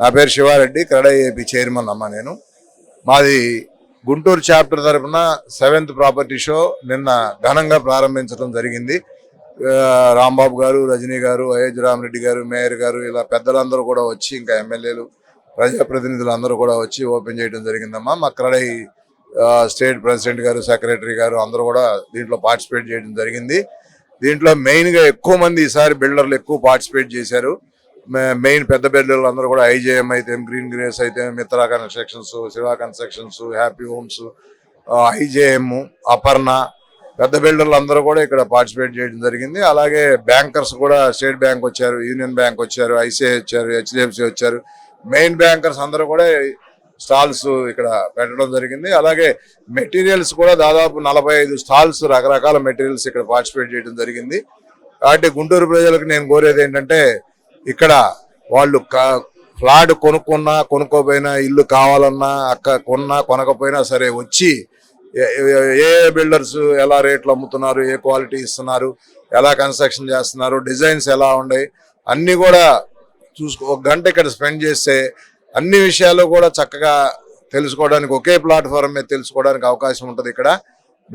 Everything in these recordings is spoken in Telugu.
నా పేరు శివారెడ్డి, క్రెడై ఏపీ చైర్మన్ అమ్మ. మాది గుంటూరు చాప్టర్ తరఫున 7th ప్రాపర్టీ షో నిన్న ఘనంగా ప్రారంభించడం జరిగింది. రాంబాబు గారు, రజనీ గారు, అయోధ్య రామరెడ్డి గారు, మేయర్ గారు, ఇలా పెద్దలందరూ కూడా వచ్చి, ఇంకా ఎమ్మెల్యేలు, ప్రజాప్రతినిధులు అందరూ కూడా వచ్చి ఓపెన్ చేయడం జరిగిందమ్మా. మా క్రెడై స్టేట్ ప్రెసిడెంట్ గారు, సెక్రటరీ గారు అందరూ కూడా దీంట్లో పార్టిసిపేట్ చేయడం జరిగింది. దీంట్లో మెయిన్గా ఎక్కువ మంది ఈసారి బిల్డర్లు ఎక్కువ పార్టిసిపేట్ చేశారు. మెయిన్ పెద్ద బిల్డర్లు అందరూ కూడా ఐజేఎం అయితే, గ్రీన్ గ్రేస్ అయితే, Mitra constructions, Shiva constructions, happy homes, IJM, Aparna, పెద్ద బిల్డర్లు అందరూ కూడా ఇక్కడ పార్టిసిపేట్ చేయడం జరిగింది. అలాగే బ్యాంకర్స్ కూడా స్టేట్ బ్యాంక్ వచ్చారు, యూనియన్ బ్యాంక్ వచ్చారు, ఐసిఐ వచ్చారు, హెచ్డిఎఫ్సి వచ్చారు. మెయిన్ బ్యాంకర్స్ అందరూ కూడా స్టాల్స్ ఇక్కడ పెట్టడం జరిగింది. అలాగే మెటీరియల్స్ కూడా దాదాపు 45 స్టాల్స్, రకరకాల మెటీరియల్స్ ఇక్కడ పార్టిసిపేట్ చేయడం జరిగింది. కాబట్టి గుంటూరు ప్రజలకు నేను కోరేది ఏంటంటే, ఇక్కడ వాళ్ళు ఫ్లాట్ కొనుక్కున్నా కొనుక్కోపోయినా, ఇల్లు కావాలన్నా, కొన్నా కొనకపోయినా సరే వచ్చి ఏ బిల్డర్స్ ఎలా రేట్లు అమ్ముతున్నారు, ఏ క్వాలిటీ ఇస్తున్నారు, ఎలా కన్స్ట్రక్షన్ చేస్తున్నారు, డిజైన్స్ ఎలా ఉన్నాయి అన్నీ కూడా ఒక గంట ఇక్కడ స్పెండ్ చేస్తే అన్ని విషయాలు కూడా చక్కగా తెలుసుకోవడానికి, ఒకే ప్లాట్ఫామ్ మీద తెలుసుకోవడానికి అవకాశం ఉంటుంది ఇక్కడ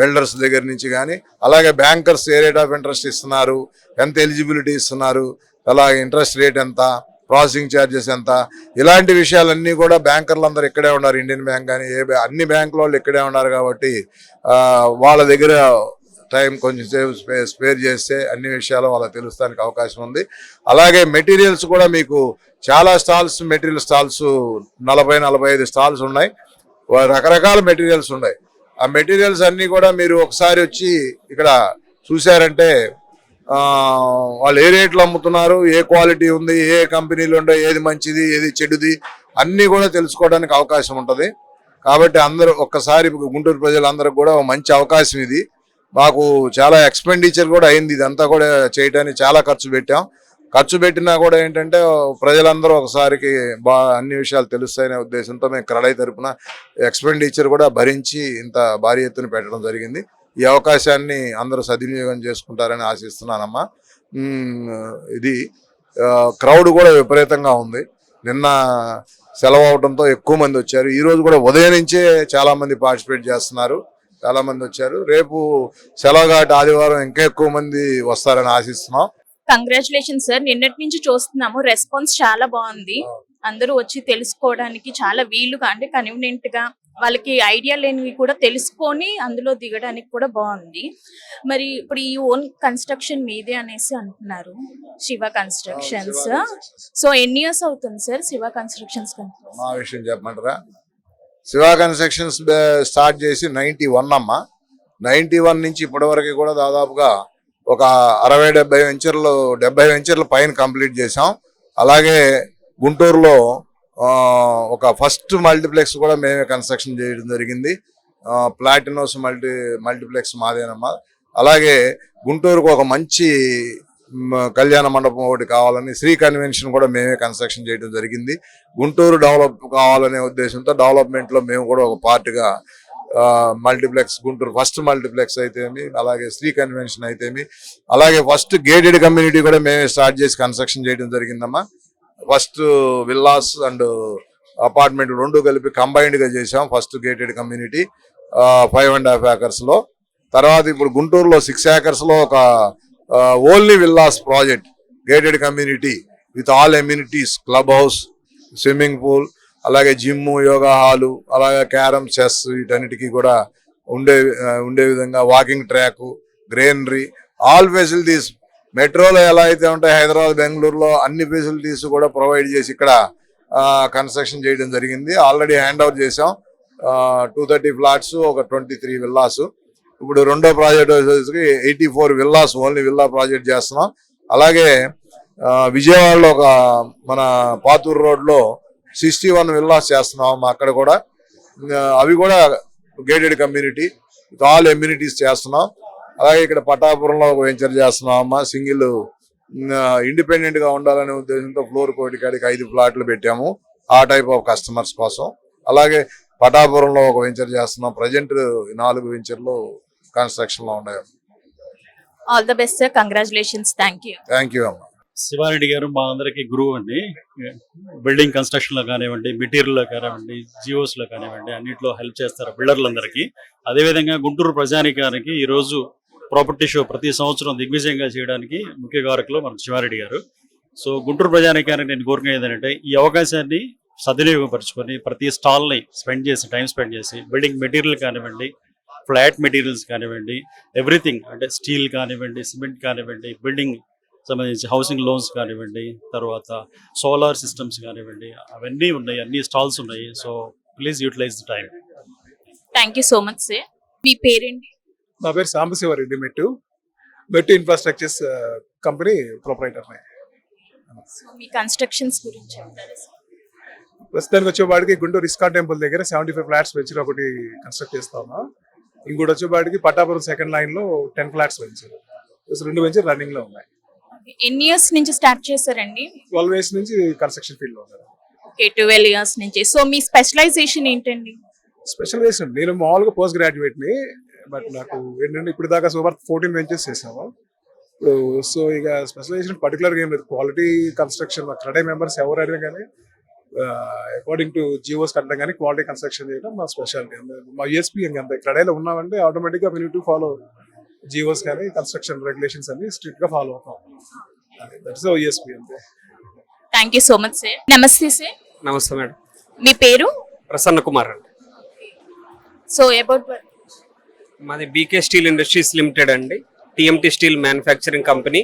బిల్డర్స్ దగ్గర నుంచి. కానీ అలాగే bankers A rate of interest ఇస్తున్నారు, ఎంత ఎలిజిబిలిటీ ఇస్తున్నారు, అలాగే ఇంట్రెస్ట్ రేట్ ఎంత, ప్రాసెసింగ్ ఛార్జెస్ ఎంత, ఇలాంటి విషయాలన్నీ కూడా బ్యాంకర్లు అందరూ ఇక్కడే ఉన్నారు. ఇండియన్ బ్యాంక్ కానీ అన్ని బ్యాంకుల వాళ్ళు ఇక్కడే ఉన్నారు. కాబట్టి వాళ్ళ దగ్గర టైం కొంచెం స్పేర్ చేస్తే అన్ని విషయాలు వాళ్ళకి తెలుస్తానికి అవకాశం ఉంది. అలాగే మెటీరియల్స్ కూడా మీకు చాలా స్టాల్స్, మెటీరియల్ స్టాల్స్ 40-45 స్టాల్స్ ఉన్నాయి. రకరకాల మెటీరియల్స్ ఉన్నాయి. ఆ మెటీరియల్స్ అన్నీ కూడా మీరు ఒకసారి వచ్చి ఇక్కడ చూసారంటే వాళ్ళు ఏ రేట్లు అమ్ముతున్నారు, ఏ క్వాలిటీ ఉంది, ఏ కంపెనీలు ఉన్నాయి, ఏది మంచిది, ఏది చెడుది అన్నీ కూడా తెలుసుకోవడానికి అవకాశం ఉంటుంది. కాబట్టి అందరూ ఒక్కసారి గుంటూరు ప్రజలందరూ కూడా మంచి అవకాశం ఇది. మాకు చాలా ఎక్స్పెండిచర్ కూడా అయింది. ఇదంతా కూడా చేయడానికి చాలా ఖర్చు పెట్టాం. ఖర్చు పెట్టినా కూడా ఏంటంటే ప్రజలందరూ ఒకసారికి అన్ని విషయాలు తెలుస్తాయనే ఉద్దేశంతో మేము క్రెడై తరపున ఎక్స్పెండిచర్ కూడా భరించి ఇంత భారీ ఎత్తున పెట్టడం జరిగింది. ఈ అవకాశాన్ని అందరూ సద్వినియోగం చేసుకుంటారని ఆశిస్తున్నానమ్మా. ఇది క్రౌడ్ కూడా విపరీతంగా ఉంది. నిన్న సెలవు అవడంతో ఎక్కువ మంది వచ్చారు. ఈరోజు కూడా ఉదయం నుంచే చాలా మంది పార్టిసిపేట్ చేస్తున్నారు, చాలా మంది వచ్చారు. రేపు సెలవు కాబట్టి ఆదివారం ఇంకా ఎక్కువ మంది వస్తారని ఆశిస్తున్నాం. Congratulation sir. నిన్నటి నుంచి చూస్తున్నాము, రెస్పాన్స్ చాలా బాగుంది. అందరూ వచ్చి తెలుసుకోవడానికి చాలా వీలుగా, అంటే కన్వీనియంట్ గా, వాళ్ళకి ఐడియా లేనివి కూడా తెలుసుకొని అందులో దిగడానికి కూడా బాగుంది. మరి ఇప్పుడు ఈ ఓన్ కన్స్ట్రక్షన్ మీదే అనేసి అంటున్నారు, శివ కన్స్ట్రక్షన్స్. సో ఎన్ని ఇయర్స్ అవుతుంది సార్ శివ కన్స్ట్రక్షన్స్? మా విషయం చెప్పమంటారా? శివ కన్స్ట్రక్షన్స్ స్టార్ట్ చేసి 91 అమ్మా. 91 నుంచి ఇప్పటి వరకు కూడా దాదాపుగా ఒక 60-70 వెంచర్లు, 70 వెంచర్లు పైన కంప్లీట్ చేసాం. అలాగే గుంటూరులో ఒక ఫస్ట్ మల్టీప్లెక్స్ కూడా మేమే కన్స్ట్రక్షన్ చేయడం జరిగింది. ప్లాటినోస్ మల్టీప్లెక్స్ మాదేనమ్మా. అలాగే గుంటూరుకు ఒక మంచి కళ్యాణ మండపం ఒకటి కావాలని శ్రీ కన్వెన్షన్ కూడా మేమే కన్స్ట్రక్షన్ చేయడం జరిగింది. గుంటూరు డెవలప్ కావాలనే ఉద్దేశంతో డెవలప్మెంట్లో మేము కూడా ఒక పార్ట్గా మల్టీప్లెక్స్, గుంటూరు ఫస్ట్ మల్టీప్లెక్స్ అయితేమి, అలాగే శ్రీ కన్వెన్షన్ అయితేమి, అలాగే ఫస్ట్ గేటెడ్ కమ్యూనిటీ కూడా మేమే స్టార్ట్ చేసి కన్స్ట్రక్షన్ చేయడం జరిగిందమ్మా. ఫస్ట్ విల్లాస్ అండ్ అపార్ట్మెంట్ రెండు కలిపి కంబైన్డ్గా చేసాం. ఫస్ట్ గేటెడ్ కమ్యూనిటీ 5.5 acres లో. తర్వాత ఇప్పుడు గుంటూరులో 6 acres లో ఒక only villas project, gated community with all amenities, club house, swimming pool, అలాగే జిమ్, యోగా హాలు, అలాగే క్యారమ్, చెస్, వీటన్నిటికీ కూడా ఉండే విధంగా walking track, greenery, all facilities. మెట్రోలో ఎలా అయితే ఉంటాయి హైదరాబాద్, బెంగళూరులో అన్ని ఫెసిలిటీస్ కూడా ప్రొవైడ్ చేసి ఇక్కడ కన్స్ట్రక్షన్ చేయడం జరిగింది. ఆల్రెడీ హ్యాండ్ ఓవర్ చేసాం. 230 ఫ్లాట్స్, ఒక 23 విల్లాస్. ఇప్పుడు రెండో ప్రాజెక్ట్ వచ్చేసి 84 విల్లాస్, ఓన్లీ విల్లా ప్రాజెక్ట్ చేస్తున్నాం. అలాగే విజయవాడలో ఒక మన పాతూరు రోడ్లో 61 విల్లాస్ చేస్తున్నాం. అక్కడ కూడా అవి కూడా gated community with all amenities చేస్తున్నాం. అలాగే ఇక్కడ పటాపురంలో ఒక వెంచర్ చేస్తున్నాం అమ్మా. సింగిల్ ఇండిపెండెంట్ గా ఉండాలనే ఉద్దేశంతో ఫ్లోర్ కోటికాడికి 5 ఫ్లాట్లు పెట్టాము ఆ టైప్ ఆఫ్ కస్టమర్స్ కోసం. అలాగే పటాపురంలో ఒక వెంచర్ చేస్తున్నాం. ప్రజెంట్ 4 వెంచర్లు కన్స్ట్రక్షన్ లో ఉన్నాయి. All the best sir. Congratulations. Thank you. Thank you అమ్మా. శివారెడ్డి గారు మా అందరికి గురువు అండి. బిల్డింగ్ కన్స్ట్రక్షన్ లో కానివ్వండి, మెటీరియల్ లో కానివ్వండి, జియోస్ లో కానివ్వండి, అన్నింటిలో హెల్ప్ చేస్తారు బిల్డర్లందరికీ. అదేవిధంగా గుంటూరు ప్రజానికానికి ఈ రోజు ప్రాపర్టీ షో ప్రతి సంవత్సరం దిగ్విజయంగా చేయడానికి ముఖ్య కారకులు మన శివారెడ్డి గారు. సో గుంటూరు ప్రజానికానికి నేను కోరుకునేది ఏంటంటే ఈ అవకాశాన్ని సద్వినియోగపరచుకొని ప్రతి స్టాల్ని టైం స్పెండ్ చేసి బిల్డింగ్ మెటీరియల్ కానివ్వండి, ఫ్లాట్ మెటీరియల్స్ కానివ్వండి, ఎవ్రీథింగ్ అంటే స్టీల్ కానివ్వండి, సిమెంట్ కానివ్వండి, బిల్డింగ్ సంబంధించి హౌసింగ్ లోన్స్ కానివ్వండి, తర్వాత సోలార్ సిస్టమ్స్ కానివ్వండి, అవన్నీ ఉన్నాయి, అన్ని స్టాల్స్ ఉన్నాయి. So please utilize the time. Thank you so much sir. మీ పేరేంటి? నా పేరు Sambasivareddy. Mettu infrastructures company proprietor. So మీ కన్స్ట్రక్షన్స్ గురించి చెప్తారా సార్? ప్రస్తుతానికి వచ్చేవాడికి గుంటూరు ఇస్కాన్ టెంపుల్ దగ్గర 75 ఫ్లాట్స్ వెంచర్ ఒకటి కన్స్ట్రక్ట్ చేస్తా ఉన్నా. ఇంకోటి వచ్చేవాడికి పట్టాపురం సెకండ్ లైన్ లో 10 ఫ్లాట్స్ వెంచర్. 2 వెంచర్ రన్నింగ్ లో ఉన్నాయి. ఎన్ని ఇయర్స్ నుంచి స్టార్ట్ చేశారండి? 12 years నుంచి కన్స్ట్రక్షన్ ఫీల్డ్ లో ఉన్నారు. ఓకే, 12 years నుంచి. సో మీ స్పెషలైజేషన్ ఏంటండి? స్పెషలైజేషన్ నేను మామూలుగా పోస్ట్ గ్రాడ్యుయేట్ ని, బట్ నాకు ఏంటంటే ఇప్పుడు దాకా సుమారు 14 వెంచర్స్ చేసాము. సో ఇక స్పెషలైజేషన్ పర్టికులర్గా ఏం లేదు. క్వాలిటీ కన్స్ట్రక్షన్ మా క్రెడై మెంబర్స్ ఎవరైనా కానీ అకార్డింగ్ టు జియోస్ కట్టడం కానీ క్వాలిటీ కన్స్ట్రక్షన్ చేయడం మా స్పెషాలిటీ. మా యూఎస్పీ అంతే. క్రెడైలో ఉన్నామంటే ఆటోమేటిక్గా వీ నీడ్ టు ఫాలో జియోస్ కానీ కన్స్ట్రక్షన్ రెగ్యులేషన్స్ అన్ని స్ట్రిక్ట్ గా ఫాలో అవుతాం. దట్స్ యూఎస్పీ అంతే. Thank you so much sir. నమస్తే సార్. నమస్తే మేడం. మీ పేరు? ప్రసన్న కుమార్ అండి. సో అబౌట్ మాది బీకే స్టీల్ ఇండస్ట్రీస్ లిమిటెడ్ అండి. TMT steel manufacturing company.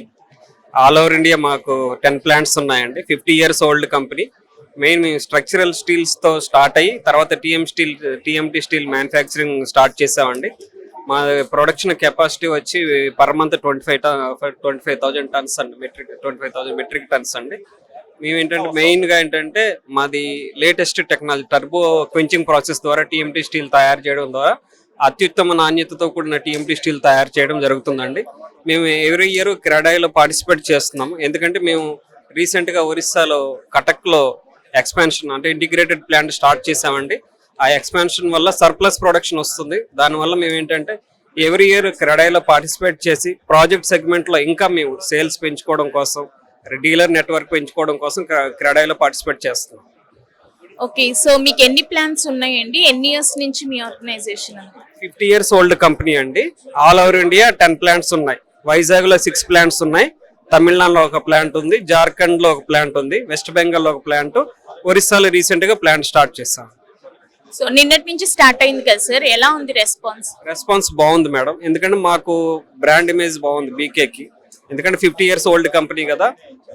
All over India మాకు 10 ప్లాంట్స్ ఉన్నాయండి. 50 years ఓల్డ్ కంపెనీ. మెయిన్ మేము స్ట్రక్చరల్ స్టీల్స్తో స్టార్ట్ అయ్యి తర్వాత టీఎంటీ స్టీల్ మ్యానుఫ్యాక్చరింగ్ స్టార్ట్ చేసామండి. మా ప్రొడక్షన్ కెపాసిటీ వచ్చి పర్ మంత్ 25,000 టన్స్ అండి. 25,000 మెట్రిక్ టన్స్ అండి. మేము ఏంటంటే మెయిన్గా ఏంటంటే మాది లేటెస్ట్ టెక్నాలజీ టర్బో క్వించింగ్ ప్రాసెస్ ద్వారా టీఎంటీ స్టీల్ తయారు చేయడం ద్వారా అత్యుత్తమ నాణ్యతతో కూడిన టీఎంటీ స్టీల్ తయారు చేయడం జరుగుతుందండి. మేము ఎవ్రీ ఇయర్ క్రెడాయిలో పార్టిసిపేట్ చేస్తున్నాం. ఎందుకంటే మేము రీసెంట్గా ఒరిస్సాలో కటక్లో ఎక్స్పాన్షన్ అంటే ఇంటిగ్రేటెడ్ ప్లాంట్ స్టార్ట్ చేసామండి. ఆ ఎక్స్పాన్షన్ వల్ల సర్ప్లస్ ప్రొడక్షన్ వస్తుంది. దానివల్ల మేము ఏంటంటే ఎవ్రీ ఇయర్ క్రెడాయిలో పార్టిసిపేట్ చేసి ప్రాజెక్ట్ సెగ్మెంట్లో ఇంకా మేము సేల్స్ పెంచుకోవడం కోసం, డీలర్ నెట్వర్క్ పెంచుకోవడం కోసం క్రెడాయిలో పార్టిసిపేట్ చేస్తున్నాం. ఓకే, సో మీకు ఎన్ని ప్లాన్స్ ఉన్నాయండి? ఎన్ని ఇయర్స్ నుంచి మీ ఆర్గనైజేషన్? 50 years ఓల్డ్ కంపెనీ అండి. ఆల్ ఓవర్ ఇండియా 10 ప్లాంట్స్ ఉన్నాయి. వైజాగ్ లో 6 ప్లాంట్స్ ఉన్నాయి. తమిళనాడులో ఒక ప్లాంట్ ఉంది. జార్ఖండ్ లో ఒక ప్లాంట్ ఉంది. వెస్ట్ బెంగాల్ లో ఒక ప్లాంట్. ఒరిస్సాలో రీసెంట్ గా ప్లాంట్ స్టార్ట్ చేశాం. సో నిన్నటి నుంచి స్టార్ట్ అయింది కదా సార్, ఎలా ఉంది రెస్పాన్స్? రెస్పాన్స్ బాగుంది మేడం. ఎందుకంటే మాకు బ్రాండ్ ఇమేజ్ బాగుంది బీకేకి. ఎందుకంటే 50 years ఓల్డ్ కంపెనీ కదా.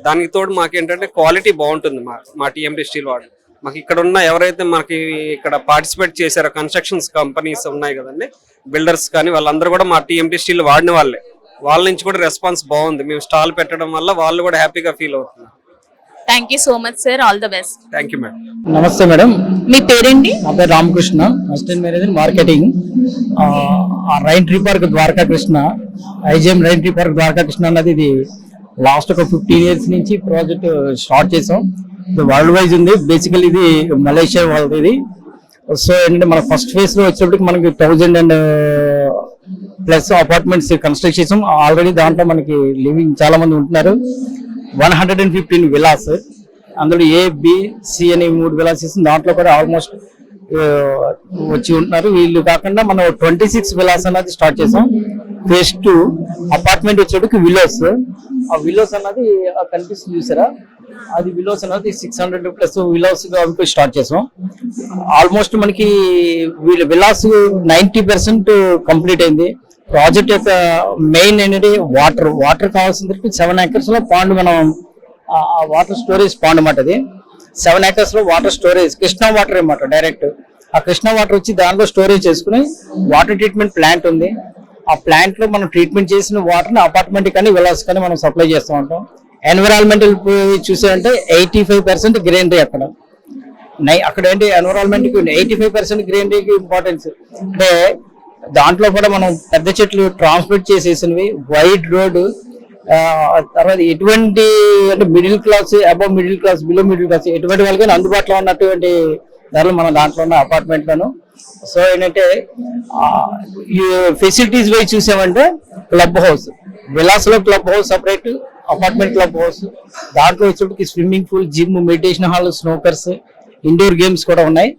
దానికి తోడు మాకు ఏంటంటే క్వాలిటీ బాగుంటుంది. మా టీఎంటీ స్టీల్ వాడు మాకు ఇక్కడ ఉన్న ఎవరైతే మనకి ఇక్కడ పార్టిసిపేట్ చేశారో కన్స్ట్రక్షన్స్ కంపెనీస్ ఉన్నాయి కదండి, బిల్డర్స్ కానీ వాళ్ళందరూ కూడా మా టీఎంటీ స్టీల్ వాడిన వాళ్ళే. వాళ్ళ నుంచి కూడా రెస్పాన్స్ బాగుంది. మేము స్టాల్ పెట్టడం వల్ల వాళ్ళు కూడా హ్యాపీగా ఫీల్ అవుతున్నారు. Thank you so much sir. All the best. Thank you madam. నమస్తే మేడం. మీ పేరేంటి? నా పేరు Ramakrishna, assistant manager marketing, rain tree park Dwaraka Krishna. IGM rain tree park Dwaraka Krishna అన్నది ఇది లాస్ట్ ఒక 15 years నుంచి ప్రాజెక్ట్ స్టార్ట్ చేసాం. ఇది వరల్డ్ వైజ్ ఉంది. బేసికల్ ఇది మలేషియా వాళ్ళది ఇది. సో ఏంటంటే మన ఫస్ట్ ఫేజ్ లో వచ్చేప్పటికి మనకి 1000+ అపార్ట్మెంట్స్ కన్స్ట్రక్ట్ చేసాం ఆల్రెడీ. దాంట్లో మనకి లివింగ్ చాలా మంది ఉంటున్నారు. 115 విలాస్, అందులో ఏ, బి, సి అని 3 విలాస్ చేసి దాంట్లో కూడా ఆల్మోస్ట్ వచ్చి ఉంటున్నారు. వీళ్ళు కాకుండా మనం 26 విలాస్ అన్నది స్టార్ట్ చేసాం. ఫేజ్ 2 అపార్ట్మెంట్ వచ్చేటికి విలోస్. ఆ విలోస్ అన్నది కనిపిస్తుంది చూసారా, అది విలోస్ అన్నది 600+ విలోస్ స్టార్ట్ చేసాం. ఆల్మోస్ట్ మనకి వీళ్ళ విలాస్ 90% కంప్లీట్ అయింది. ప్రాజెక్ట్ యొక్క మెయిన్ ఏంటంటే వాటర్ కావాల్సిన 7 acres లో పాండ్, మనం వాటర్ స్టోరేజ్ పాండ్ అన్నమాట. అది 7 acres లో వాటర్ స్టోరేజ్, కృష్ణా వాటర్ అన్నమాట డైరెక్ట్. ఆ కృష్ణా వాటర్ వచ్చి దాంట్లో స్టోరేజ్ చేసుకుని వాటర్ ట్రీట్మెంట్ ప్లాంట్ ఉంది. ఆ ప్లాంట్ లో మనం ట్రీట్మెంట్ చేసిన వాటర్ ని అపార్ట్మెంట్ కానీ విలాస్ కానీ మనం సప్లై చేస్తూ ఉంటాం. ఎన్విరాన్మెంటల్ చూసారంటే 85% గ్రీనరీ అక్కడ. అక్కడ ఏంటి ఎన్విరాన్మెంట్ కి 85% గ్రీనరీకి ఇంపార్టెన్స్. అంటే దాంట్లో కూడా మనం పెద్ద చెట్లు ట్రాన్స్పోర్ట్ చేసేసినవి, వైడ్ రోడ్, తర్వాత ఎటువంటి అంటే middle class, above middle class, below middle class ఎటువంటి వాళ్ళకైనా అందుబాటులో ఉన్నటువంటి ధరలు మన దాంట్లో ఉన్న అపార్ట్మెంట్ లను. సో ఏంటంటే ఈ ఫెసిలిటీస్ వైజ్ చూసామంటే క్లబ్ హౌస్, విలాస్ లో club house separate, apartment club house, దాంట్లో వచ్చేప్పటికి swimming pool, gym, meditation hall, snookers, indoor games కూడా ఉన్నాయి.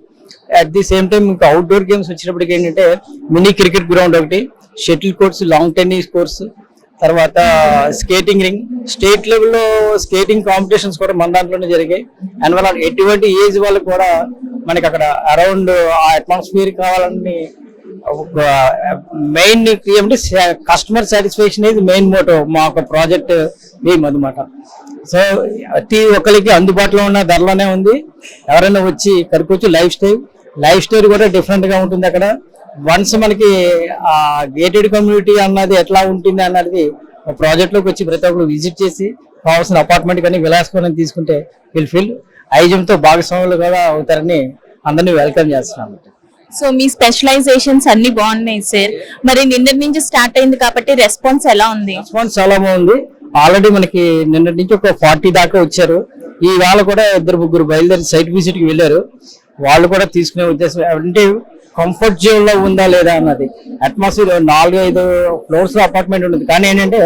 అట్ ది సేమ్ టైం ఇంకా అవుట్డోర్ గేమ్స్ వచ్చినప్పటికి ఏంటంటే మినీ క్రికెట్ గ్రౌండ్ ఒకటి, shuttle courts, lawn tennis courts, తర్వాత స్కేటింగ్ రింగ్, స్టేట్ లెవెల్లో స్కేటింగ్ కాంపిటీషన్స్ కూడా మన దాంట్లోనే జరిగాయి. అండ్ వాళ్ళ ఎటువంటి ఏజ్ వాళ్ళకి కూడా మనకి అక్కడ అరౌండ్ ఆ అట్మాస్ఫియర్ కావాలని మెయిన్ ఏమంటే కస్టమర్ సాటిస్ఫాక్షన్ అనేది మెయిన్ మోటో మా ఒక ప్రాజెక్ట్ ఎయిమ్ అన్నమాట. సో ప్రతి ఒక్కరికి అందుబాటులో ఉన్న ధరలోనే ఉంది. ఎవరైనా వచ్చి ఇక్కడికి వచ్చి లైఫ్ స్టైల్ కూడా డిఫరెంట్ గా ఉంటుంది. అక్కడ వన్స్ మనకి ఆ గేటెడ్ కమ్యూనిటీ అన్నది ఎట్లా ఉంటుంది అన్నది ప్రాజెక్ట్ లోకి వచ్చి ప్రతి ఒక్కరు విజిట్ చేసి కావాల్సిన అపార్ట్మెంట్ కానీ విలాసకరం తీసుకుంటే విల్ ఫీల్ ఐజంతో భాగస్వాములు కూడా అవుతారని అందరినీ వెల్కమ్ చేస్తున్నాం. సో మీ స్పెషలైజేషన్స్ అన్ని బాగున్నాయి సార్. మరి నిన్నటి నుంచి స్టార్ట్ అయింది కాబట్టి రెస్పాన్స్ ఎలా ఉంది? రెస్పాన్స్ చాలా బాగుంది. ఆల్రెడీ మనకి నిన్నటి నుంచి ఒక 40 దాకా వచ్చారు. ఈ వాళ్ళ కూడా 2-3 బయలుదేరి సైట్ విజిట్ కి వెళ్ళారు. వాళ్ళు కూడా తీసుకునే ఉద్దేశం అంటే కంఫర్ట్ జోన్ లో ఉందా లేదా అన్నది. అట్మాస్ఫియర్ 4-5 ఫ్లోర్స్ లో అపార్ట్మెంట్ ఉంటుంది, కానీ ఏంటంటే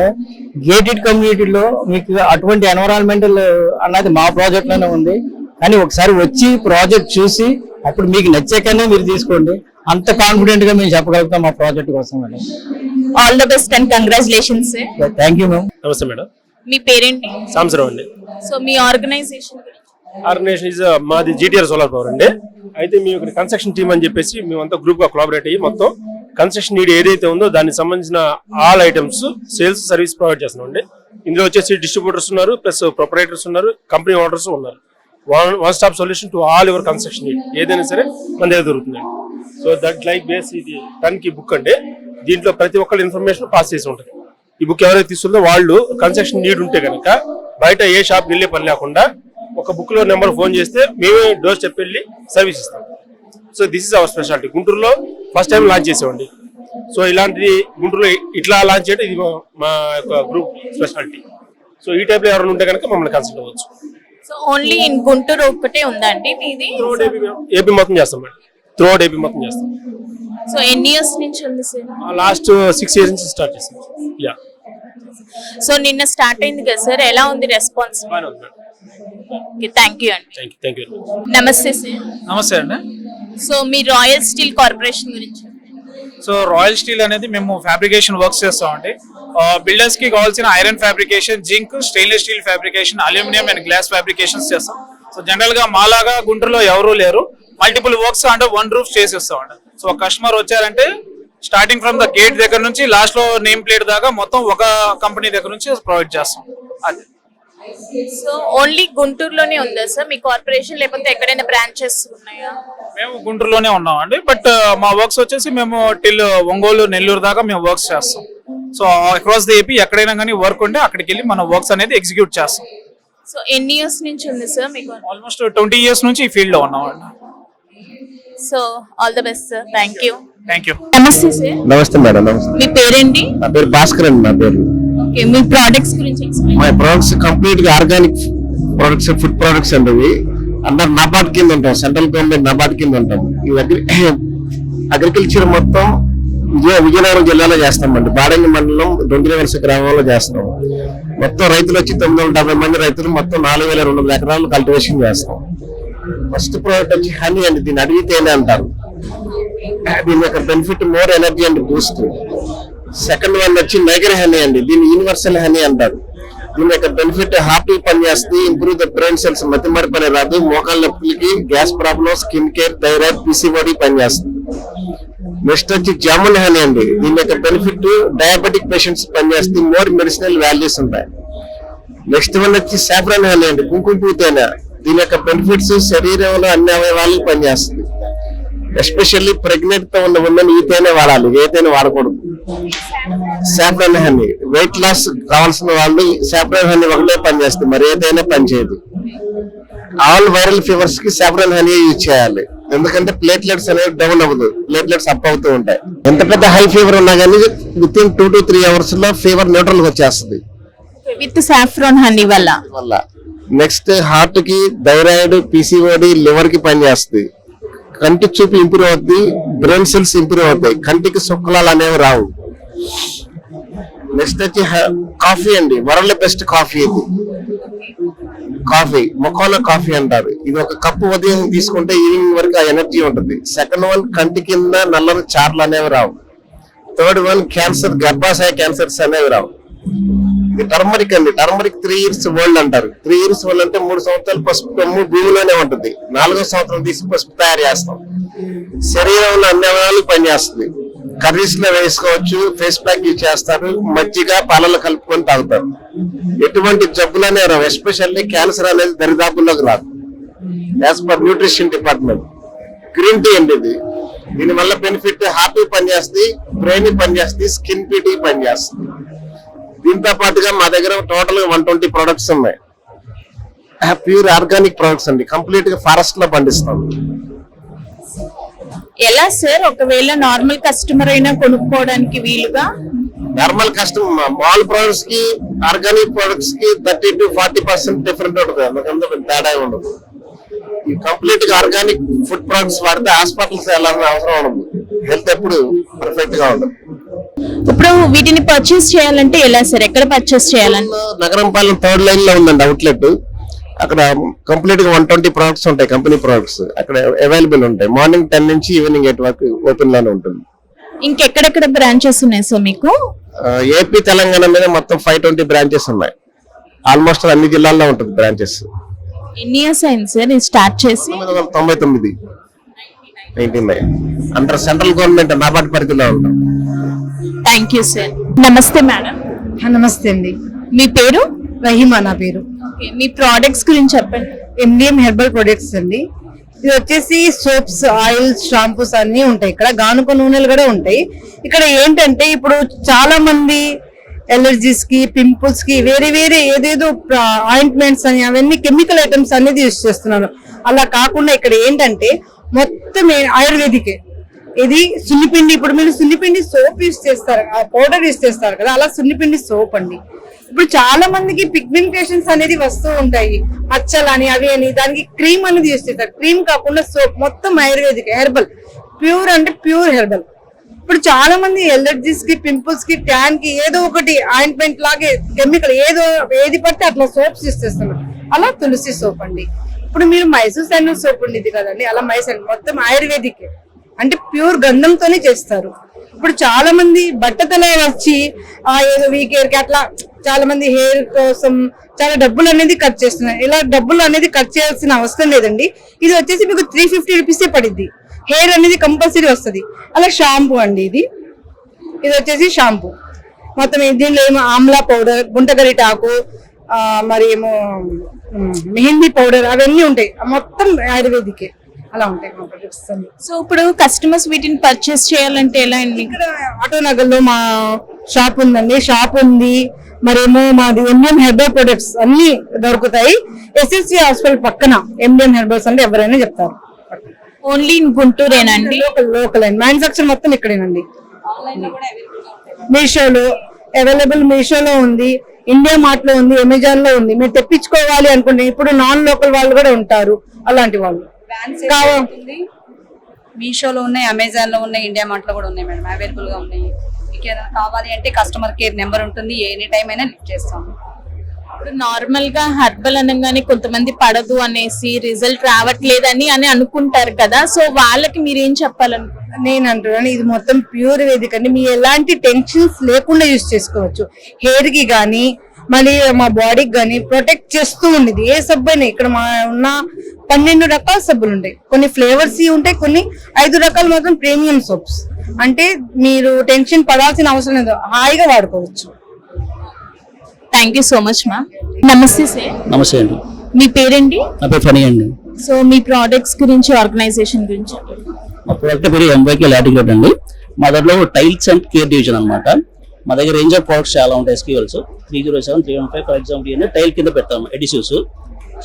గేటెడ్ కమ్యూనిటీలో మీకు అటువంటి ఎన్విరాన్మెంటల్ అన్నది మా ప్రాజెక్ట్ లోనే ఉంది. కానీ ఒకసారి వచ్చి ప్రాజెక్ట్ చూసి అప్పుడు మీకు నచ్చాకనే మీరు తీసుకోండి. అంత కాన్ఫిడెంట్ గా మేము చెప్పగలుగుతాం మా ప్రాజెక్ట్ కోసం. All the best and congratulations sir. Thank you ma'am. నమస్తే మేడం. మీ పేరేంటి? సాంబశివరావు అండి. సో మీ ఆర్గనైజేషన్ మాది జీటీఆర్ సోలార్ పవర్ అండి. అయితే మేము ఇక్కడ కన్స్ట్రక్షన్ టీమ్ అని చెప్పేసి మేమంతా గ్రూప్ గా కొలాబరేట్ అయ్యి మొత్తం కన్స్ట్రక్షన్ నీడ్ ఏదైతే ఉందో దానికి సంబంధించిన all items sales service provide చేస్తున్నాం అండి. ఇందులో వచ్చేసి డిస్ట్రిబ్యూటర్స్ ఉన్నారు, ప్లస్ ప్రొపరేటర్స్ ఉన్నారు, కంపెనీ ఓనర్స్ ఉన్నారు. One stop solution to all your construction need ఏదైనా సరే మన దగ్గర దొరుకుతుంది. సో దట్ లైక్ బేస్ ఇది టర్న్కీ బుక్ అండి. దీంట్లో ప్రతి ఒక్కరి ఇన్ఫర్మేషన్ పాస్ చేసి ఉంటుంది. ఈ బుక్ ఎవరైతే తీసుకుందో వాళ్ళు కన్స్ట్రక్షన్ నీడ్ ఉంటే కనుక బయట ఏ షాప్కి వెళ్ళే పని లేకుండా ఒక బుక్ లో నెంబర్ ఫోన్ చేస్తే మేమే డోర్ స్టెప్ వెళ్ళి సర్వీస్ ఇస్తాం. So this is our speciality. గుంటూరులో ఫస్ట్ టైం లాంచ్ చేసామండి. సో ఇలాంటిది గుంటూరులో ఇట్లా లాంచ్ చేయడం ఇది మా యొక్క గ్రూప్ స్పెషాలిటీ. సో ఈ టైప్ లో ఎవరైనా ఉంటే కనుక మమ్మల్ని కన్సల్ట్ అవ్వచ్చు. సో ఓన్లీ ఇన్ గుంటూరు ఒక్కటే ఉందండి మీది? ఏపీ మొత్తం చేస్తాం మేడం. త్రూఅవుట్ ఏపీ మొత్తం చేస్తాం. సో ఎన్ని ఇయర్స్ నుంచి ఉంది సార్? లాస్ట్ 6 years నుంచి స్టార్ట్ చేస్తాం. యా. సో నిన్న స్టార్ట్ అయింది కదా సార్, ఎలా ఉంది రెస్పాన్స్? బాగానే ఉంది మేడం. థ్యాంక్ యూ అండి. Thank you. నమస్తే సార్. నమస్తే అండి. సో మీ రాయల్ స్టీల్ కార్పొరేషన్ గురించి? సో రాయల్ స్టీల్ అనేది మేము ఫ్యాబ్రికేషన్ వర్క్స్ చేస్తామండి. బిల్డర్స్ కి కావాల్సిన iron fabrication, zinc, stainless steel fabrication, aluminium and glass fabrications చేస్తాం. సో జనరల్ గా మాలాగా గుంటూరులో ఎవరూ లేరు, మల్టిపుల్ వర్క్స్ అంటే వన్ రూఫ్ చేసేస్తామండి. సో కస్టమర్ వచ్చారంటే స్టార్టింగ్ ఫ్రమ్ ద గేట్ దగ్గర నుంచి లాస్ట్ లో నేమ్ ప్లేట్ దాకా మొత్తం ఒక కంపెనీ దగ్గర నుంచి ప్రొవైడ్ చేస్తాం. అది. సో ఓన్లీ గుంటూరులోనే ఉందా సార్ మీ కార్పొరేషన్, లేకపోతే ఎక్కడైనా బ్రాంచెస్ ఉన్నాయా? మేము గుంటూరులోనే ఉన్నామండి. బట్ మా వర్క్స్ వచ్చేసి మేము టిల్ ఒంగోలు, నెల్లూరు దాకా మేము వర్క్స్ చేస్తాం. సో అక్రాస్ ది ఏపీ ఎక్కడైనా కానీ వర్క్ ఉంటే అక్కడికి వెళ్ళి మన వర్క్స్ అనేది ఎగ్జిక్యూట్ చేస్తాం. సో ఎన్ని ఇయర్స్ నుంచి ఉంది సార్ మీకు? ఆల్మోస్ట్ 20 years నుంచి ఈ ఫీల్డ్ లో ఉన్నామండి. So all the best sir. Thank you. Thank you. నమస్తే సార్. నమస్తే మేడం. నమస్తే. మీ పేరేంటి? నా పేరు భాస్కర్ అండి. నా పేరు. ఓకే, మీ ప్రొడక్ట్స్ గురించి ఎక్స్ప్లెయిన్. మా ప్రొడక్ట్స్ కంప్లీట్ గా ఆర్గానిక్ ప్రొడక్ట్స్, ఫుడ్ ప్రొడక్ట్స్ అండి. ఇవి అందరు నాబార్డ్ కింద ఉంటాం, సెంట్రల్ గవర్నమెంట్ నాబార్డ్ కింద ఉంటాం. ఈ అగ్రికల్చర్ మొత్తం విజయనగరం జిల్లాలో చేస్తామండి. బాడంగి మండలం దొంగిలివలస గ్రామంలో చేస్తాం. మొత్తం రైతులు వచ్చి 970 మంది రైతులు మొత్తం 4200 ఎకరాలు కల్టివేషన్ చేస్తాం. ఫస్ట్ ప్రోడక్ట్ వచ్చి హనీ అండి. దీన్ని అడిగితేనే అంటారు. దీని యొక్క benefit more energy and boost. Second one వచ్చి నైగర్ హనీ అండి. దీన్ని యూనివర్సల్ హనీ అంటారు. దీని యొక్క బెనిఫిట్ హార్ట్ పనిచేస్తుంది, ఇంప్రూవ్ ద బ్రెయిన్ సెల్స్, మతిమరి పని రాదు, మోకాళ్ళ నొప్పులకి, gas problem, skin care, thyroid, PCOD పనిచేస్తుంది. నెక్స్ట్ వచ్చి జామున్ హనీ అండి. దీని యొక్క బెనిఫిట్ డయాబెటిక్ పేషెంట్స్ పనిచేస్తుంది, మోర్ మెడిసినల్ వాల్యూస్ ఉంటాయి. నెక్స్ట్ వన్ వచ్చి సాఫ్రాన్ హనీ అండి, కుంకుమ పువ్వు తేనె. దీని యొక్క బెనిఫిట్స్ శరీరంలో అన్ని అవయవాలకు పనిచేస్తుంది. ఎస్పెషల్లీ ప్రెగ్నెంట్ తో ఉన్న ఉమెన్ ఈ తేనె వాడాలి, ఏ తేనె వాడకూడదు. సాఫ్రాన్ హనీ వెయిట్ లాస్ కావాల్సిన వాళ్ళు సాఫ్రాన్ హనీ ఒకటే పనిచేస్తుంది, మరి ఏదైనా పనిచేయదు. ఆల్ వైరల్ ఫీవర్స్ కి సాఫ్రాన్ హనీ యూజ్ చేయాలి, ఎందుకంటే ప్లేట్లెట్స్ అనేవి డౌన్ అవ్వదు, ప్లేట్లెట్స్ అప్ అవుతూ ఉంటాయి. ఎంత పెద్ద హై ఫీవర్ ఉన్నా కానీ విత్ ఇన్ 2 to 3 hours లో ఫీవర్ న్యూట్రల్ గా వచ్చేస్తుంది విత్ సాఫ్రాన్ హనీ వల్ల. నెక్స్ట్ హార్ట్ కి, థైరాయిడ్, పిసిఓడి, లివర్ కి పనిచేస్తుంది. కంటి చూపు ఇంప్రూవ్ అవుతుంది, బ్రెయిన్ సెల్స్ ఇంప్రూవ్ అవుతాయి, కంటికి శుక్లాలు అనేవి రావు. నెక్స్ట్ వచ్చి కాఫీ అండి, వరల్డ్ బెస్ట్ కాఫీ ఇది. కాఫీ మొకాలో కాఫీ అంటారు. ఇది ఒక కప్పు ఉదయం తీసుకుంటే ఈవినింగ్ వరకు ఆ ఎనర్జీ ఉంటుంది. సెకండ్ వన్, కంటి కింద నల్లని చార్లు అనేవి రావు. థర్డ్ వన్, క్యాన్సర్, గర్భాశయ క్యాన్సర్స్ అనేవి రావు. ఇది టర్మరిక్ అండి. టర్మరిక్ 3 years ఓల్డ్ అంటారు. 3 years ఓల్డ్ అంటే 3 సంవత్సరాలు పసుపు కొమ్ము భూమిలోనే ఉంటుంది. 4వ సంవత్సరం తీసి పసుపు తయారు చేస్తాం. శరీరంలో అన్ని అవయవాలు పనిచేస్తుంది. కర్రీస్ లో వేసుకోవచ్చు, ఫేస్ ప్యాక్ యూజ్ చేస్తారు, మజ్జిగ పాలలో కలుపుకొని తాగుతారు. ఎటువంటి జబ్బులనే రావు. ఎస్పెషల్లీ క్యాన్సర్ అనేది దరిదాపుల్లోకి రాదు. As per nutrition department. Green tea అండి ఇది. దీని వల్ల బెనిఫిట్ హార్ట్ పనిచేస్తుంది, బ్రెయిన్ పనిచేస్తుంది, స్కిన్ పీటీ పనిచేస్తుంది. దీంతో పాటుగా మా దగ్గర టోటల్ 120 ప్రొడక్ట్స్ ఉన్నాయి. ప్యూర్ ఆర్గానిక్ ప్రొడక్ట్స్ అండి. కంప్లీట్ గా ఫారెస్ట్ లో పండిస్తాం. ఎలా సార్ ఒకవేళ నార్మల్ కస్టమర్ అయినా కొనుక్కోవడానికి వీలుగా? నార్మల్ కస్టమర్ మాల్ ప్రొడక్ట్స్ కి ఆర్గానిక్ ప్రొడక్ట్స్ కి 30 to 40% డిఫరెంట్ ఉంటుంది. అందుకంతా తేడా ఉండదు. ఈ కంప్లీట్ గా ఆర్గానిక్ ఫుడ్ ప్రొడక్ట్స్ వాడితే హాస్పిటల్స్ వెళ్ళాల్సిన అవసరం ఉండదు. హెల్త్ ఎప్పుడు పర్ఫెక్ట్ గా ఉండదు. ఇప్పుడు వీటిని పర్చేస్ చేయాలంటే ఎలా సార్? ఎక్కడ పర్చేస్ చేయాలంటే? నగరంపాలెం 3rd లైన్ లో ఉందండి అవుట్లెట్. అక్కడ కంప్లీట్ గా 120 ప్రొడక్ట్స్ ఉంటాయి, కంపెనీ ప్రొడక్ట్స్ అక్కడ అవైలబుల్ ఉంటాయి. మార్నింగ్ 10 నుంచి ఈవినింగ్ 8 వరకు ఓపెన్ లోనే ఉంటుంది. ఇంకెక్కడెక్కడ బ్రాంచెస్ ఉన్నాయి సార్ మీకు? ఏపీ తెలంగాణ మీద మొత్తం 520 బ్రాంచెస్ ఉన్నాయి. ఆల్మోస్ట్ అన్ని జిల్లాల్లో ఉంటుంది బ్రాంచెస్. ఎన్ని ఇయర్స్ అయింది సార్ ఇది స్టార్ట్ చేసి? 1999 అండర్ సెంట్రల్ గవర్నమెంట్ నాబార్డ్ పరిధిలో ఉంటాం. Thank you sir. నమస్తే మేడం. నమస్తే అండి. మీ పేరు? రహీమా నా పేరు. ఓకే, మీ ప్రోడక్ట్స్ గురించి చెప్పండి. MDM హెర్బల్ ప్రొడక్ట్స్ అండి. ఇది వచ్చేసి సోప్స్, ఆయిల్స్, షాంపూస్ అన్ని ఉంటాయి. ఇక్కడ గానుక నూనెలు కూడా ఉంటాయి. ఇక్కడ ఏంటంటే ఇప్పుడు చాలా మంది ఎలర్జీస్ కి, పింపుల్స్ కి వేరే వేరే ఏదేదో ఆయింట్మెంట్స్ అని అవన్నీ కెమికల్ ఐటమ్స్ అనేది యూజ్ చేస్తున్నారు. అలా కాకుండా ఇక్కడ ఏంటంటే మొత్తం ఆయుర్వేదికే. ఇది సున్నిపిండి. ఇప్పుడు మీరు సున్నిపిండి సోప్ యూజ్ చేస్తారు, ఆ పౌడర్ యూజ్ చేస్తారు కదా, అలా సున్నిపిండి సోప్ అండి. ఇప్పుడు చాలా మందికి పిగ్మెంటేషన్స్ అనేది వస్తూ ఉంటాయి, మచ్చలని అవి అని. దానికి క్రీమ్ అనేది యూజ్ చేస్తారు. క్రీమ్ కాకుండా సోప్ మొత్తం ఆయుర్వేదిక్ హెర్బల్, ప్యూర్ అంటే ప్యూర్ హెర్బల్. ఇప్పుడు చాలా మంది ఎలర్జీస్ కి, పింపుల్స్ కి, ట్యాన్ కి ఏదో ఒకటి ఆయింట్మెంట్ లాగే కెమికల్ ఏది పడితే అట్లా సోప్స్ యూజ్ చేస్తున్నారు. అలా తులసి సోప్ అండి. ఇప్పుడు మీరు మైసూర్ శాండల్ సోప్ ఉండేది కదండి, అలా మైసూర్ మొత్తం ఆయుర్వేదిక్ అంటే ప్యూర్ గంధంతోనే చేస్తారు. ఇప్పుడు చాలా మంది బట్టతల వచ్చి ఏదో వీక్ హెయిర్ కి అట్లా చాలా మంది హెయిర్ కోసం చాలా డబ్బులు అనేది ఖర్చు చేస్తున్నారు. ఇలా డబ్బులు అనేది ఖర్చు చేయాల్సిన అవసరం లేదండి. ఇది వచ్చేసి మీకు 350 రూపీసే పడిద్ది. హెయిర్ అనేది కంపల్సరీ వస్తుంది. అలా షాంపూ అండి. ఇది వచ్చేసి షాంపూ మొత్తం. దీనిలో ఏమో ఆమ్లా పౌడర్, గుంటగరిటాకు, మరి ఏమో మెహందీ పౌడర్ అవన్నీ ఉంటాయి. మొత్తం ఆయుర్వేదికే. అలా ఉంటాయి మా ప్రొడక్ట్స్ అన్ని. సో ఇప్పుడు కస్టమర్స్ వీటిని పర్చేస్ చేయాలంటే ఎలా అండి? ఇక్కడ ఆటో నగర్లో మా షాప్ ఉందండి. షాప్ ఉంది. మరేమో మాది MDM హెర్బల్ ప్రొడక్ట్స్ అన్ని దొరుకుతాయి. SSC హాస్పిటల్ పక్కన MDM హెర్బల్స్ అంటే ఎవరైనా చెప్తారు. ఓన్లీ ఇన్ గుంటూరేనండి? లోకల్ అండి. మ్యానుఫాక్చర్ మొత్తం ఇక్కడేనండి. మీషోలో అవైలబుల్, మీషోలో ఉంది, ఇండియా మార్ట్ లో ఉంది, అమెజాన్ లో ఉంది. మీరు తెప్పించుకోవాలి అనుకుంటే ఇప్పుడు నాన్ లోకల్ వాళ్ళు కూడా ఉంటారు. అలాంటి వాళ్ళు మీషోలో ఉన్నాయి, అమెజాన్ లో ఉన్నాయి, ఇండియా మార్ట్ లో కూడా ఉన్నాయి మేడం. అవైలబుల్ గా ఉన్నాయి. మీకు ఏదైనా కావాలి అంటే కస్టమర్ కేర్ నెంబర్ ఉంటుంది, ఎనీ టైం అయినా లిఫ్ట్ చేస్తాము. ఇప్పుడు నార్మల్ గా హెర్బల్ అనగానే కొంతమంది పడదు అనేసి, రిజల్ట్ రావట్లేదని అని అనుకుంటారు కదా, సో వాళ్ళకి మీరు ఏం చెప్పాలనుకుంటున్నారు? నేను అంటున్నాను, ఇది మొత్తం ప్యూర్ వేదిక అండి. మీరు ఎలాంటి టెన్షన్స్ లేకుండా యూజ్ చేసుకోవచ్చు. హెయిర్ కి గానీ మళ్ళీ మా బాడీకి గానీ ప్రొటెక్ట్ చేస్తూ ఉండేది. ఏ సబ్బు అయినా ఇక్కడ మా ఉన్న 12 రకాల సబ్బులు ఉంటాయి. కొన్ని ఫ్లేవర్స్ ఉంటాయి, కొన్ని 5 రకాలు మాత్రం ప్రీమియం సోప్స్. అంటే మీరు టెన్షన్ పడాల్సిన అవసరం లేదు, హాయిగా వాడుకోవచ్చు. థ్యాంక్ యూ సో మచ్ మా. నమస్తే సార్. నమస్తే అండి. మీ పేరేంటి? నా పేరు ఫనీ అండి. సో మీ ప్రోడక్ట్స్ గురించి, ఆర్గనైజేషన్ గురించి? మా ప్రోడక్ట్ పేరు MYK లాటిగ్రేట్ అండి. మా దగ్గర టైల్స్ అండ్ కేర్ డివిజన్ అనమాట. మా దగ్గర రేంజ్ ఆఫ్ ప్రొడక్ట్స్ చాలా ఉంటాయి. SQLs 307, 315 ఫర్ ఎగ్జాంపుల్ అనేది టైల్ కింద పెడతాము ఎడిసివ్స్.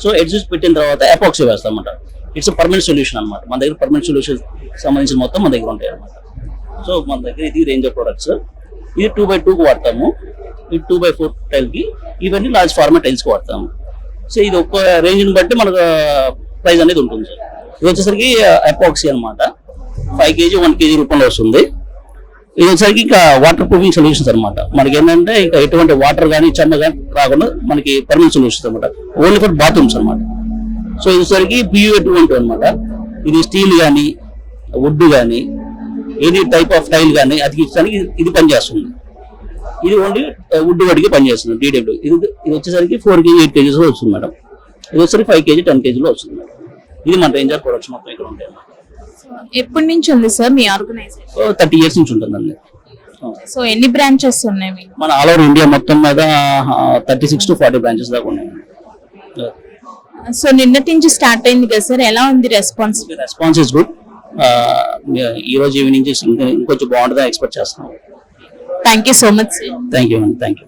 సో ఎడిసివ్స్ పెట్టిన తర్వాత ఎపాక్సీ వేస్తామన్నమాట. ఇట్స్ పర్మనెంట్ సొల్యూషన్ అనమాట. మన దగ్గర పర్మనెంట్ సొల్యూషన్ సంబంధించిన మొత్తం మన దగ్గర ఉంటాయి అనమాట. సో మన దగ్గర ఇది రేంజ్ ఆఫ్ ప్రొడక్ట్స్. ఇది 2x2 కి వాడతాము, ఇది 2x4 టైల్ కి, ఇవన్నీ లార్జ్ ఫార్మాట్ టైల్స్ కి వాడతాము. సో ఇది ఒక్క రేంజ్ ని బట్టి మనకు ప్రైస్ అనేది ఉంటుంది సార్. ఇది వచ్చేసరికి ఎపాక్సీ అనమాట. 5 kg 1 kg రూపంలో వస్తుంది. ఇది వచ్చేసరికి ఇంకా వాటర్ ప్రూఫింగ్ సొల్యూషన్స్ అనమాట. మనకి ఏంటంటే ఇంకా ఎటువంటి వాటర్ కానీ చెమ్మ కానీ రాకుండా మనకి పర్మనెంట్ సొల్యూషన్స్ అనమాట. ఓన్లీ ఫర్ బాత్రూమ్స్ అనమాట. సో ఇది వచ్చేసరికి PU8 అనమాట. ఇది స్టీల్ కానీ వుడ్ కానీ ఎనీ టైప్ ఆఫ్ టైల్ కానీ అతికించడానికి ఇది పనిచేస్తుంది. ఇది ఓన్లీ వుడ్ వడికి పనిచేస్తుంది DW. ఇది వచ్చేసరికి 4 kg 8 kgs వస్తుంది మేడం. ఇది వచ్చేసరికి 5 kg 10 kg వస్తుంది మేడం. ఇది మన రేంజ్ ఆఫ్ ప్రొడక్ట్స్ మొత్తం ఇక్కడ ఉంటాయి. ఎప్పటి నుంచి ఉంది సార్ మీ ఆర్గనైజేషన్? 30 years నుంచి ఉంటుందండి. సో ఎన్ని బ్రాంచెస్ ఉన్నాయి మీకు? మన ఆల్ ఓవర్ ఇండియా మొత్తం మీద 36 to 40 బ్రాంచెస్ దాకా ఉన్నాయి. సో నిన్నటి నుంచి స్టార్ట్ అయింది కదా సార్, ఎలా ఉంది రెస్పాన్స్? Response is good. ఈ రోజు ఈవినింగ్ ఇంకొంచెం బాగుంటుందని ఎక్స్పెక్ట్ చేస్తున్నాం. Thank you so much sir. Thank you.